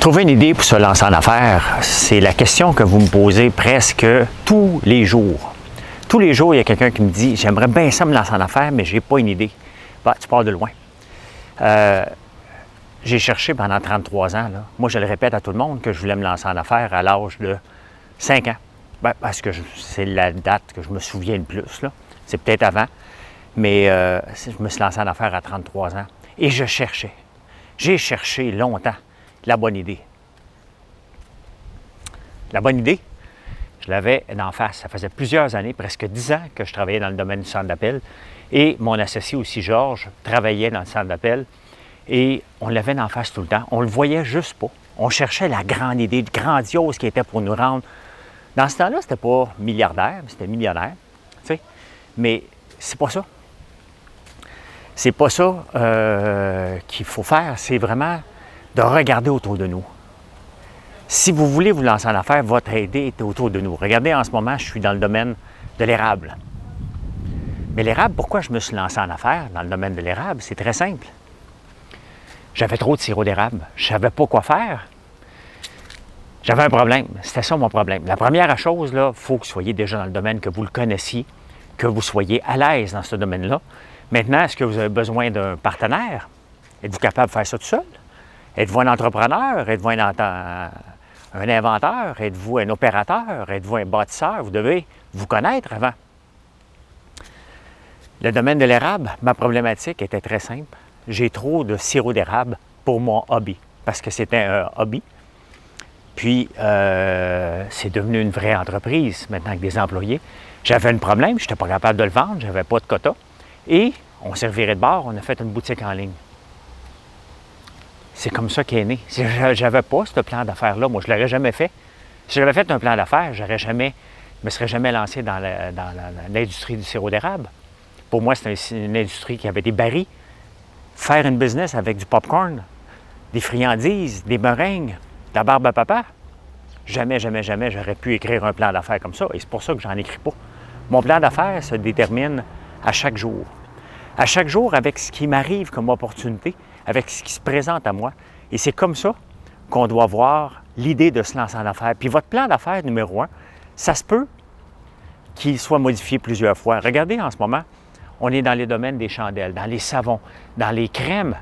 Trouver une idée pour se lancer en affaires, c'est la question que vous me posez presque tous les jours. Tous les jours, il y a quelqu'un qui me dit « J'aimerais bien ça me lancer en affaires, mais je n'ai pas une idée. » Bah, tu pars de loin. J'ai cherché pendant 33 ans. Là. Moi, je le répète à tout le monde que je voulais me lancer en affaires à l'âge de 5 ans. Ben, parce que c'est la date que je me souviens le plus. Là. C'est peut-être avant. Mais je me suis lancé en affaires à 33 ans. Et je cherchais. J'ai cherché longtemps la bonne idée. La bonne idée, je l'avais d'en face. Ça faisait plusieurs années, presque 10 ans que je travaillais dans le domaine du centre d'appel. Et mon associé aussi, Georges, travaillait dans le centre d'appel. Et on l'avait d'en face tout le temps. On ne le voyait juste pas. On cherchait la grande idée, grandiose qui était pour nous rendre. Dans ce temps-là, c'était pas milliardaire, c'était millionnaire. Tu sais. Mais c'est pas ça. C'est pas ça qu'il faut faire. C'est vraiment de regarder autour de nous. Si vous voulez vous lancer en affaires, votre idée est autour de nous. Regardez, en ce moment, je suis dans le domaine de l'érable. Mais l'érable, pourquoi je me suis lancé en affaires dans le domaine de l'érable? C'est très simple. J'avais trop de sirop d'érable. Je ne savais pas quoi faire. J'avais un problème. C'était ça mon problème. La première chose, il faut que vous soyez déjà dans le domaine, que vous le connaissiez, que vous soyez à l'aise dans ce domaine-là. Maintenant, est-ce que vous avez besoin d'un partenaire? Êtes-vous capable de faire ça tout seul? Êtes-vous un entrepreneur? Êtes-vous un inventeur? Êtes-vous un opérateur? Êtes-vous un bâtisseur? Vous devez vous connaître avant. Le domaine de l'érable, ma problématique était très simple. J'ai trop de sirop d'érable pour mon hobby, parce que c'était un hobby. Puis, c'est devenu une vraie entreprise, maintenant avec des employés. J'avais un problème, je n'étais pas capable de le vendre, je n'avais pas de quota. Et on s'est reviré de bord, on a fait une boutique en ligne. C'est comme ça qu'est né. Si je n'avais pas ce plan d'affaires-là, moi, je ne l'aurais jamais fait. Si j'avais fait un plan d'affaires, je ne me serais jamais lancé dans l'industrie du sirop d'érable. Pour moi, c'est une industrie qui avait des barils. Faire une business avec du popcorn, des friandises, des meringues, de la barbe à papa, jamais, jamais, jamais j'aurais pu écrire un plan d'affaires comme ça. Et c'est pour ça que j'en écris pas. Mon plan d'affaires se détermine à chaque jour. À chaque jour, avec ce qui m'arrive comme opportunité, avec ce qui se présente à moi. Et c'est comme ça qu'on doit voir l'idée de se lancer en affaires. Puis votre plan d'affaires numéro 1, ça se peut qu'il soit modifié plusieurs fois. Regardez en ce moment, on est dans les domaines des chandelles, dans les savons, dans les crèmes,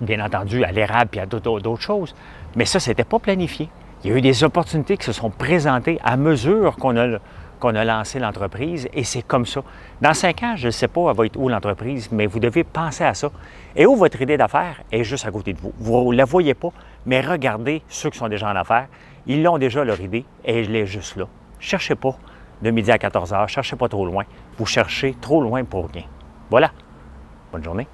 bien entendu à l'érable et à d'autres choses. Mais ça, ce n'était pas planifié. Il y a eu des opportunités qui se sont présentées à mesure qu'on a lancé l'entreprise et c'est comme ça. Dans 5 ans, je ne sais pas, elle va être où l'entreprise, mais vous devez penser à ça. Et où votre idée d'affaires est juste à côté de vous. Vous ne la voyez pas, mais regardez ceux qui sont déjà en affaires. Ils ont déjà leur idée et elle est juste là. Cherchez pas de midi à 14 heures, cherchez pas trop loin. Vous cherchez trop loin pour rien. Voilà. Bonne journée.